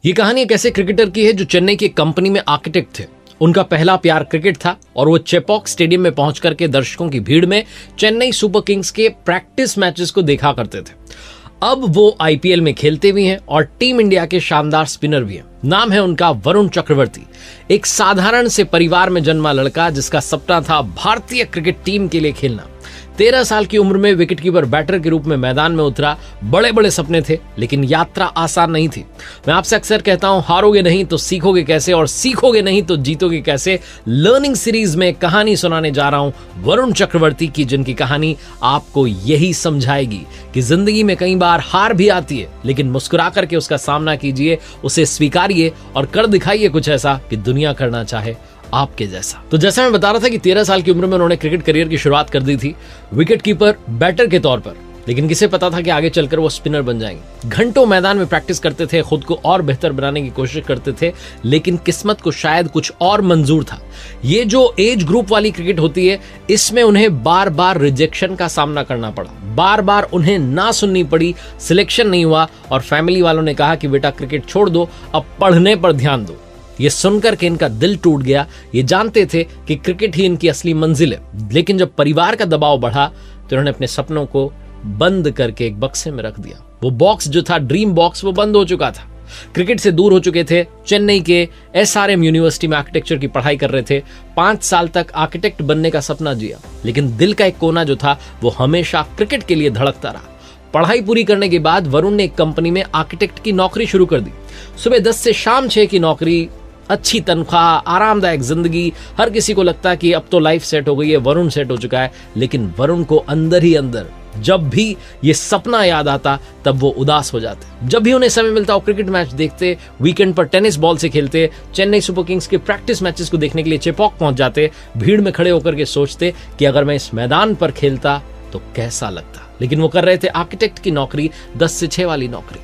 ये कहानी एक ऐसे क्रिकेटर की है जो चेन्नई की कंपनी में आर्किटेक्ट थे। उनका पहला प्यार क्रिकेट था और वो चेपॉक स्टेडियम में पहुंच करके दर्शकों की भीड़ में चेन्नई सुपर किंग्स के प्रैक्टिस मैचेस को देखा करते थे। अब वो आईपीएल में खेलते भी हैं और टीम इंडिया के शानदार स्पिनर भी हैं। नाम है उनका वरुण चक्रवर्ती। एक साधारण से परिवार में जन्मा लड़का जिसका सपना था भारतीय क्रिकेट टीम के लिए खेलना। 13 साल की उम्र में विकेटकीपर बैटर के रूप में मैदान में उतरा। बड़े बड़े सपने थे लेकिन यात्रा आसान नहीं थी। मैं आपसे अक्सर कहता हूं, हारोगे नहीं तो सीखोगे कैसे और सीखोगे नहीं तो जीतोगे कैसे। लर्निंग सीरीज में कहानी सुनाने जा रहा हूं वरुण चक्रवर्ती की, जिनकी कहानी आपको यही समझाएगी कि जिंदगी में कई बार हार भी आती है लेकिन मुस्कुरा करके उसका सामना कीजिए, उसे स्वीकारिए और कर दिखाइए कुछ ऐसा कि दुनिया करना चाहे आपके जैसा। तो जैसा मैं बता रहा था कि 13 साल की उम्र में उन्होंने क्रिकेट करियर की शुरुआत कर दी थी विकेटकीपर बैटर के तौर पर, लेकिन किसे पता था कि आगे चलकर वो स्पिनर बन जाएंगे। घंटों मैदान में प्रैक्टिस करते थे, खुद को और बेहतर बनाने की कोशिश करते थे, लेकिन किस्मत को शायद कुछ और मंजूर था। ये जो एज ग्रुप वाली क्रिकेट होती है, इसमें उन्हें बार बार रिजेक्शन का सामना करना पड़ा, बार बार उन्हें ना सुननी पड़ी, सिलेक्शन नहीं हुआ और फैमिली वालों ने कहा कि बेटा क्रिकेट छोड़ दो, अब पढ़ने पर ध्यान दो। ये सुनकर के इनका दिल टूट गया। ये जानते थे कि क्रिकेट ही इनकी असली मंजिल है, लेकिन जब परिवार का दबाव बढ़ा तो इन्होंने अपने सपनों को बंद करके एक बक्से में रख दिया। वो बॉक्स जो था, ड्रीम बॉक्स, वो बंद हो चुका था। क्रिकेट से दूर हो चुके थे। चेन्नई के एसआरएम यूनिवर्सिटी में आर्किटेक्चर की पढ़ाई कर रहे थे। 5 साल तक आर्किटेक्ट बनने का सपना जिया, लेकिन दिल का एक कोना जो था वो हमेशा क्रिकेट के लिए धड़कता रहा। पढ़ाई पूरी करने के बाद वरुण ने एक कंपनी में आर्किटेक्ट की नौकरी शुरू कर दी। सुबह 10 से शाम 6 की नौकरी, अच्छी तनख्वाह, आरामदायक जिंदगी। हर किसी को लगता है कि अब तो लाइफ सेट हो गई है, वरुण सेट हो चुका है, लेकिन वरुण को अंदर ही अंदर जब भी ये सपना याद आता तब वो उदास हो जाते। जब भी उन्हें समय मिलता वो क्रिकेट मैच देखते, वीकेंड पर टेनिस बॉल से खेलते, चेन्नई सुपर किंग्स के प्रैक्टिस मैचेस को देखने के लिए चेपॉक पहुंच जाते। भीड़ में खड़े होकर के सोचते कि अगर मैं इस मैदान पर खेलता तो कैसा लगता। लेकिन वो कर रहे थे आर्किटेक्ट की नौकरी, 10 से 6 वाली नौकरी।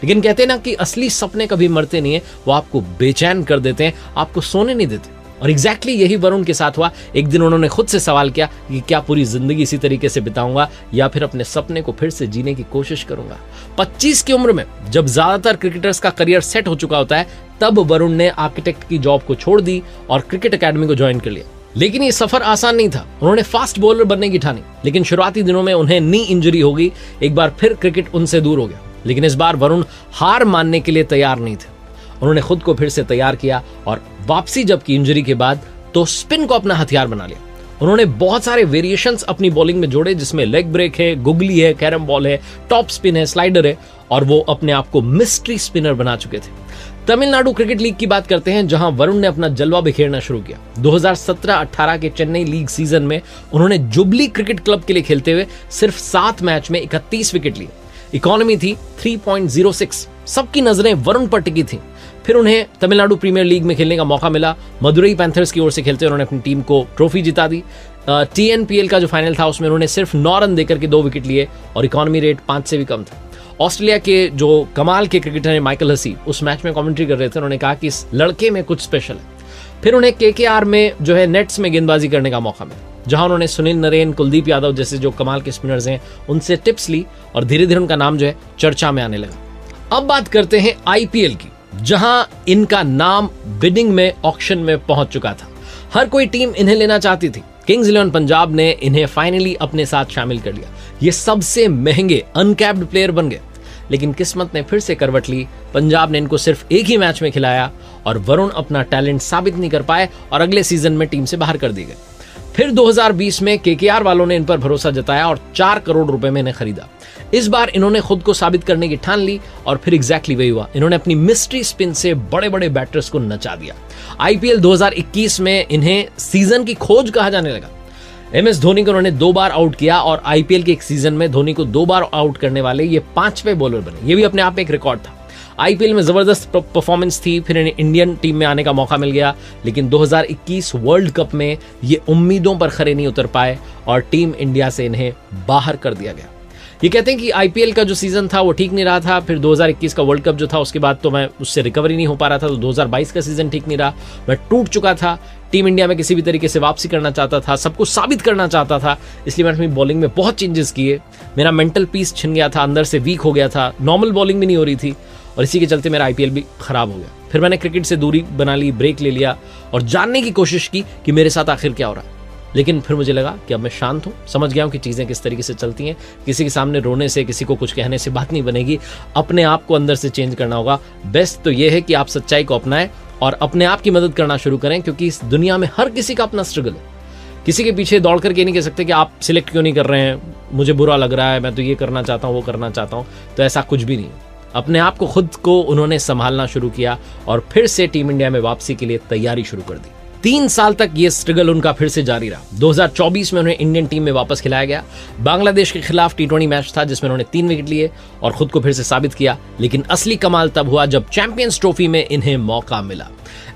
लेकिन कहते हैं ना कि असली सपने कभी मरते नहीं है, वो आपको बेचैन कर देते हैं, आपको सोने नहीं देते। और एग्जैक्टली यही वरुण के साथ हुआ। एक दिन उन्होंने खुद से सवाल किया कि क्या पूरी जिंदगी इसी तरीके से बिताऊंगा या फिर अपने सपने को फिर से जीने की कोशिश करूंगा। 25 की उम्र में जब ज्यादातर क्रिकेटर्स का करियर सेट हो चुका होता है, तब वरुण ने आर्किटेक्ट की जॉब को छोड़ दी और क्रिकेट एकेडमी को ज्वाइन कर लिया। लेकिन ये सफर आसान नहीं था। उन्होंने फास्ट बॉलर बनने की ठानी, लेकिन शुरुआती दिनों में उन्हें नी इंजरी हो गई। एक बार फिर क्रिकेट उनसे दूर हो गया, लेकिन इस बार वरुण हार मानने के लिए तैयार नहीं थे। उन्होंने खुद को फिर से तैयार किया और वापसी जब की इंजरी के बाद तो स्पिन को अपना हथियार बना लिया। उन्होंने बहुत सारे वेरिएशंस अपनी बॉलिंग में जोड़े, जिसमें लेग ब्रेक है, गुगली है, कैरम बॉल है, टॉप स्पिन है, स्लाइडर है, और वो अपने आप को मिस्ट्री स्पिनर बना चुके थे। तमिलनाडु क्रिकेट लीग की बात करते हैं, जहां वरुण ने अपना जलवा बिखेरना शुरू किया। 2017-18 के चेन्नई लीग सीजन में उन्होंने जुबली क्रिकेट क्लब के लिए खेलते हुए सिर्फ 7 मैच में 31 विकेट लिए। इकोनॉमी थी 3.06। सबकी नजरें वरुण पर टिकी थी। फिर उन्हें तमिलनाडु प्रीमियर लीग में खेलने का मौका मिला। मदुरई पैंथर्स की ओर से खेलते उन्होंने अपनी टीम को ट्रॉफी जिता दी। टीएनपीएल का जो फाइनल था उसमें उन्होंने सिर्फ 9 रन देकर के 2 विकेट लिए और इकोनॉमी रेट 5 से भी कम था। ऑस्ट्रेलिया के जो कमाल के क्रिकेटर हैं माइकल हसी, उस मैच में कमेंट्री कर रहे थे। उन्होंने कहा कि इस लड़के में कुछ स्पेशल है। फिर उन्हें केकेआर में जो है नेट्स में गेंदबाजी करने का मौका मिला, जहां उन्होंने सुनील नरेन, कुलदीप यादव जैसे जो कमाल के स्पिनर्स हैं उनसे टिप्स ली और धीरे धीरे उनका नाम जो है चर्चा में आने लगा। अब बात करते हैं आईपीएल की, जहां इनका नाम बिडिंग में, ऑक्शन में पहुंच चुका था। हर कोई टीम इन्हें लेना चाहती थी। किंग्स 11 पंजाब ने इन्हें फाइनली अपने साथ शामिल कर लिया। ये सबसे महंगे अनकैप्ड प्लेयर बन गए, लेकिन किस्मत ने फिर से करवट ली। पंजाब ने इनको सिर्फ एक ही मैच में खिलाया और वरुण अपना टैलेंट साबित नहीं कर पाए और अगले सीजन में टीम से बाहर कर दिए गए। फिर 2020 में केकेआर वालों ने इन पर भरोसा जताया और 4 करोड़ रुपए में इन्हें खरीदा। इस बार इन्होंने खुद को साबित करने की ठान ली और फिर एग्जैक्टली वही हुआ। इन्होंने अपनी मिस्ट्री स्पिन से बड़े बड़े बैटर्स को नचा दिया। आईपीएल 2021 में इन्हें सीजन की खोज कहा जाने लगा। एमएस धोनी को उन्होंने 2 बार आउट किया और आईपीएल के एक सीजन में धोनी को 2 बार आउट करने वाले ये 5वें बॉलर बने। ये भी अपने आप में एक रिकॉर्ड था। आईपीएल में जबरदस्त परफॉर्मेंस थी। फिर इन्हें इंडियन टीम में आने का मौका मिल गया, लेकिन 2021 वर्ल्ड कप में ये उम्मीदों पर खरे नहीं उतर पाए और टीम इंडिया से इन्हें बाहर कर दिया गया। ये कहते हैं कि आईपीएल का जो सीजन था वो ठीक नहीं रहा था। फिर 2021 का वर्ल्ड कप जो था उसके बाद तो मैं उससे रिकवरी नहीं हो पा रहा था। तो 2022 का सीजन ठीक नहीं रहा, मैं टूट चुका था। टीम इंडिया में किसी भी तरीके से वापसी करना चाहता था, सबको साबित करना चाहता था, इसलिए मैंने अपनी बॉलिंग में बहुत चेंजेस किए। मेरा मेंटल पीस छिन गया था, अंदर से वीक हो गया था, नॉर्मल बॉलिंग भी नहीं हो रही थी। और इसी के चलते मेरा IPL भी खराब हो गया। फिर मैंने क्रिकेट से दूरी बना ली, ब्रेक ले लिया और जानने की कोशिश की कि मेरे साथ आखिर क्या हो रहा है। लेकिन फिर मुझे लगा कि अब मैं शांत हूँ, समझ गया हूँ कि चीज़ें किस तरीके से चलती हैं। किसी के सामने रोने से, किसी को कुछ कहने से बात नहीं बनेगी, अपने आप को अंदर से चेंज करना होगा। बेस्ट तो ये है कि आप सच्चाई को अपनाएं और अपने आप की मदद करना शुरू करें, क्योंकि इस दुनिया में हर किसी का अपना स्ट्रगल है। किसी के पीछे दौड़ करके नहीं कह सकते कि आप सिलेक्ट क्यों नहीं कर रहे हैं, मुझे बुरा लग रहा है, मैं तो ये करना चाहता हूँ, वो करना चाहता हूँ। तो ऐसा कुछ भी नहीं। अपने आप को, खुद को उन्होंने संभालना शुरू किया और फिर से टीम इंडिया में वापसी के लिए तैयारी शुरू कर दी। 3 साल तक ये स्ट्रगल उनका फिर से जारी रहा। 2024 में उन्हें इंडियन टीम में वापस खिलाया गया। बांग्लादेश के खिलाफ T20 मैच था जिसमें उन्होंने 3 विकेट लिए और खुद को फिर से साबित किया। लेकिन असली कमाल तब हुआ जब चैंपियंस ट्रॉफी में इन्हें मौका मिला।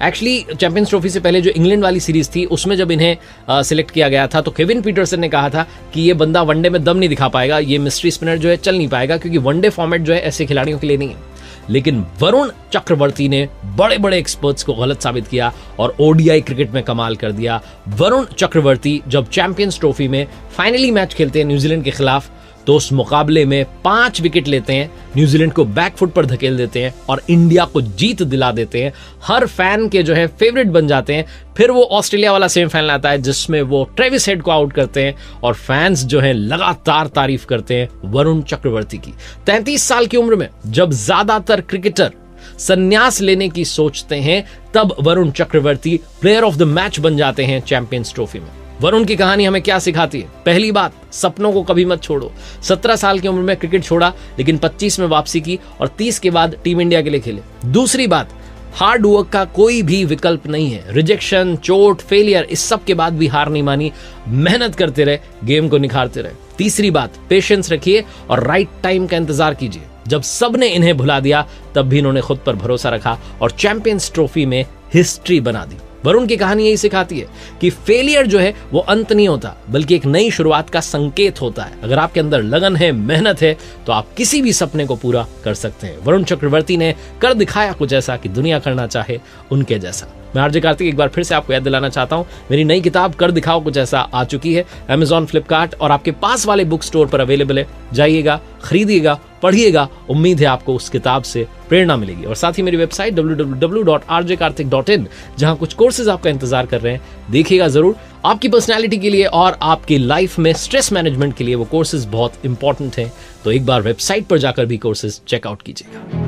एक्चुअली चैंपियंस ट्रॉफी से पहले जो इंग्लैंड वाली सीरीज थी उसमें जब इन्हें सिलेक्ट किया गया था तो केविन पीटरसन ने कहा था कि ये बंदा वनडे में दम नहीं दिखा पाएगा, ये मिस्ट्री स्पिनर जो है चल नहीं पाएगा, क्योंकि वनडे फॉर्मेट जो है ऐसे खिलाड़ियों के लिए नहीं है। लेकिन वरुण चक्रवर्ती ने बड़े बड़े एक्सपर्ट्स को गलत साबित किया और ODI क्रिकेट में कमाल कर दिया। वरुण चक्रवर्ती जब चैंपियंस ट्रॉफी में फाइनली मैच खेलते हैं न्यूजीलैंड के खिलाफ तो उस मुकाबले में 5 विकेट लेते हैं, न्यूजीलैंड को बैकफुट पर धकेल देते हैं और इंडिया को जीत दिला देते हैं। हर फैन के जो है फेवरेट बन जाते हैं। फिर वो ऑस्ट्रेलिया वाला सेमीफाइनल आता है जिसमें वो ट्रेविस हेड को आउट करते हैं और फैंस जो है लगातार तारीफ करते हैं वरुण चक्रवर्ती की। 33 साल की उम्र में जब ज्यादातर क्रिकेटर संन्यास लेने की सोचते हैं तब Varun Chakravarthy player of the match बन जाते हैं चैंपियंस ट्रॉफी में। वरुण की कहानी हमें क्या सिखाती है? पहली बात, सपनों को कभी मत छोड़ो। 17 साल की उम्र में क्रिकेट छोड़ा लेकिन 25 में वापसी की और 30 के बाद टीम इंडिया के लिए खेले। दूसरी बात, हार्ड वर्क का कोई भी विकल्प नहीं है। रिजेक्शन, चोट, फेलियर, इस सब के बाद भी हार नहीं मानी, मेहनत करते रहे, गेम को निखारते रहे। तीसरी बात, पेशेंस रखिए और राइट टाइम का इंतजार कीजिए। जब सबने इन्हें भुला दिया तब भी इन्होंने खुद पर भरोसा रखा और चैंपियंस ट्रॉफी में हिस्ट्री बना दी। वरुण की कहानी यही सिखाती है कि फेलियर जो है वो अंत नहीं होता बल्कि एक नई शुरुआत का संकेत होता है। अगर आपके अंदर लगन है, मेहनत है तो आप किसी भी सपने को पूरा कर सकते हैं। वरुण चक्रवर्ती ने कर दिखाया कुछ ऐसा कि दुनिया करना चाहे उनके जैसा। मैं आरजे कार्तिक एक बार फिर से आपको याद दिलाना चाहता हूं, मेरी नई किताब कर दिखाओ कुछ ऐसा आ चुकी है। Amazon, Flipkart और आपके पास वाले बुक स्टोर पर अवेलेबल है। जाइएगा, खरीदिएगा, पढ़िएगा। उम्मीद है आपको उस किताब से प्रेरणा मिलेगी। और साथ ही मेरी वेबसाइट www.rjkarthik.in जहां कुछ कोर्सेज आपका इंतजार कर रहे हैं, देखिएगा जरूर। आपकी पर्सनैलिटी के लिए और आपकी लाइफ में स्ट्रेस मैनेजमेंट के लिए वो कोर्सेज बहुत इंपॉर्टेंट हैं। तो एक बार वेबसाइट पर जाकर भी कोर्सेज चेकआउट कीजिएगा।